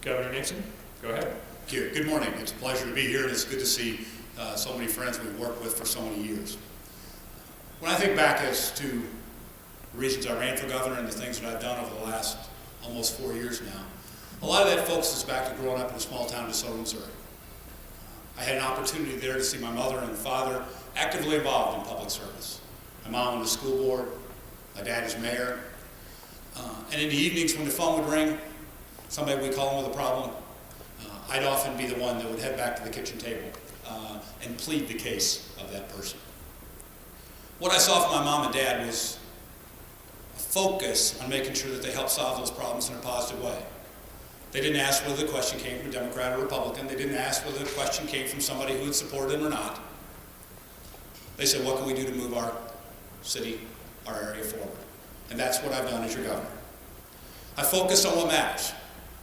Governor Nixon, go ahead. Thank you. Good morning. It's a pleasure to be here, and it's good to see so many friends we've worked with for so many years. When I think back as to the reasons I ran for governor and the things that I've done over the last almost 4 years now, a lot of that focuses back to growing up in a small town of DeSoto, Missouri. I had an opportunity there to see my mother and father actively involved in public service. My mom on the school board, my dad is mayor, and in the evenings when the phone would ring, somebody would call in with a problem, I'd often be the one that would head back to the kitchen table and plead the case of that person. What I saw from my mom and dad was a focus on making sure that they helped solve those problems in a positive way. They didn't ask whether the question came from a Democrat or Republican. They didn't ask whether the question came from somebody who would support it or not. They said, what can we do to move our city, our area forward? And that's what I've done as your governor. I focused on what matters,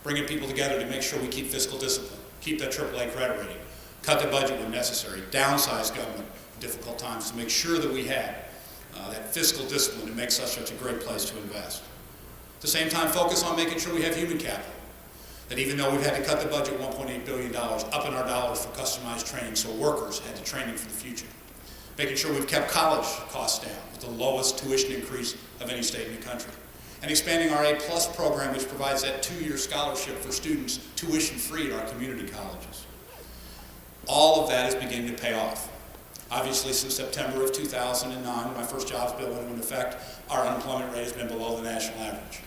bringing people together to make sure we keep fiscal discipline, keep that AAA credit rating, cut the budget when necessary, downsize government in difficult times to make sure that we have that fiscal discipline that makes us such a great place to invest. At the same time, focus on making sure we have human capital. That even though we've had to cut the budget $1.8 billion, up in our dollars for customized training so workers had the training for the future. Making sure we've kept college costs down with the lowest tuition increase of any state in the country. And expanding our A+ program, which provides that 2-year scholarship for students tuition-free at our community colleges. All of that is beginning to pay off. Obviously, since September of 2009, when my first jobs bill went into effect, our unemployment rate has been below the national average.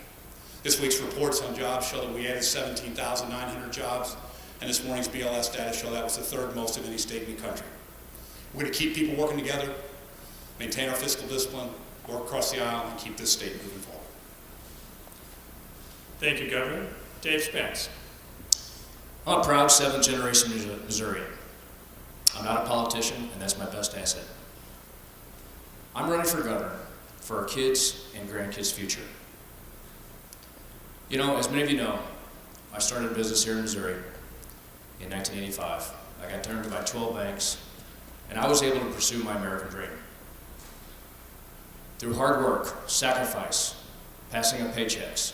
This week's reports on jobs show that we added 17,900 jobs, and this morning's BLS data show that was the third most of any state in the country. We're going to keep people working together, maintain our fiscal discipline, work across the aisle, and keep this state moving forward. Thank you, Governor. Dave Spence. I'm a proud 7th-generation Missourian. I'm not a politician, and that's my best asset. I'm running for governor for our kids' and grandkids' future. You know, as many of you know, I started a business here in Missouri in 1985. I got turned to by 12 banks, and I was able to pursue my American dream. Through hard work, sacrifice, passing up paychecks,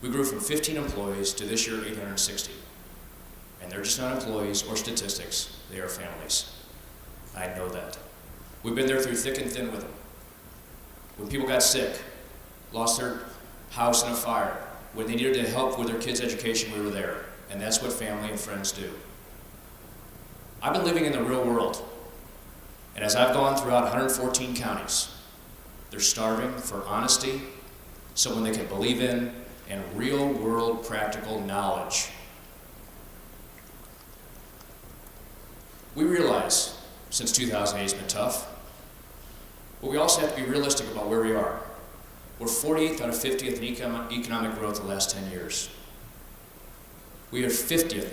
we grew from 15 employees to this year 860. And they're just not employees or statistics, they are families. I know that. We've been there through thick and thin with them. When people got sick, lost their house in a fire, when they needed help with their kids' education, we were there. And that's what family and friends do. I've been living in the real world. And as I've gone throughout 114 counties, they're starving for honesty, someone they can believe in, and real-world practical knowledge. We realize, since 2008 has been tough, but we also have to be realistic about where we are. We're 48th out of 50th in economic growth the last 10 years. We are 50th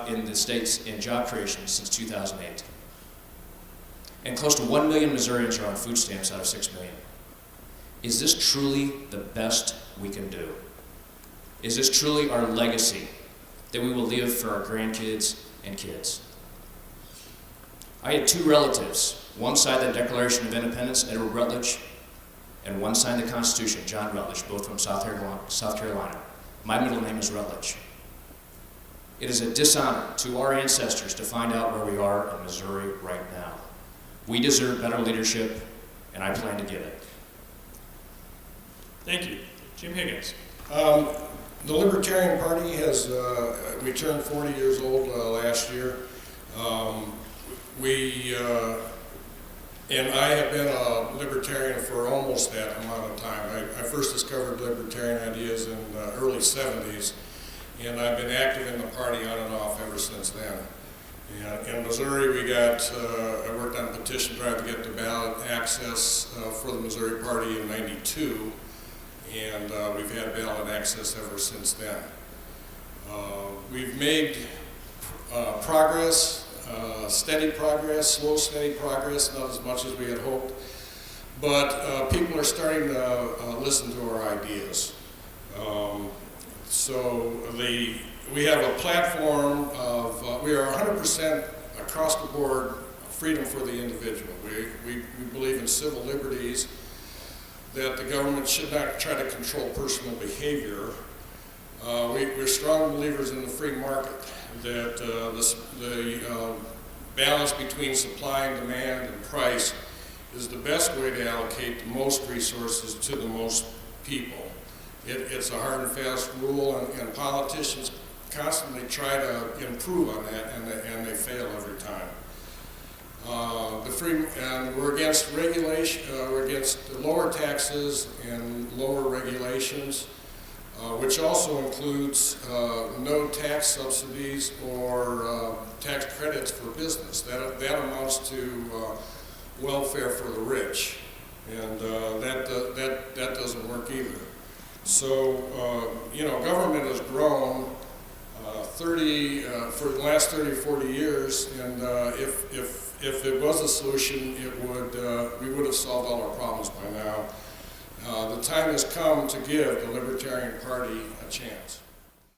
in the states in job creation since 2008. And close to 1 million Missourians are on food stamps out of 6 million. Is this truly the best we can do? Is this truly our legacy that we will leave for our grandkids and kids? I had 2 relatives. One signed the Declaration of Independence, Edward Rutledge, and one signed the Constitution, John Rutledge, both from South Carolina. My middle name is Rutledge. It is a dishonor to our ancestors to find out where we are in Missouri right now. We deserve better leadership, and I plan to give it. Thank you. Jim Higgins. The Libertarian Party has, we turned 40 years old last year. And I have been a libertarian for almost that amount of time. I first discovered libertarian ideas in the early 70s, and I've been active in the party on and off ever since then. And in Missouri, I worked on a petition drive to get the ballot access for the Missouri Party in '92, and we've had ballot access ever since then. We've made progress. Steady progress, slow, steady progress, not as much as we had hoped. But people are starting to listen to our ideas. We have a platform of, we are 100% across the board freedom for the individual. We believe in civil liberties, that the government should not try to control personal behavior. We we're strong believers in the free market, that the balance between supply and demand and price is the best way to allocate the most resources to the most people. It's a hard and fast rule, and politicians constantly try to improve on that, and they fail every time. And we're against regulation. We're against lower taxes and lower regulations, which also includes no tax subsidies or tax credits for business. That amounts to welfare for the rich, and that doesn't work either. So government has grown for the last 30 or 40 years, and if it was a solution, we would have solved all our problems by now. The time has come to give the Libertarian Party a chance.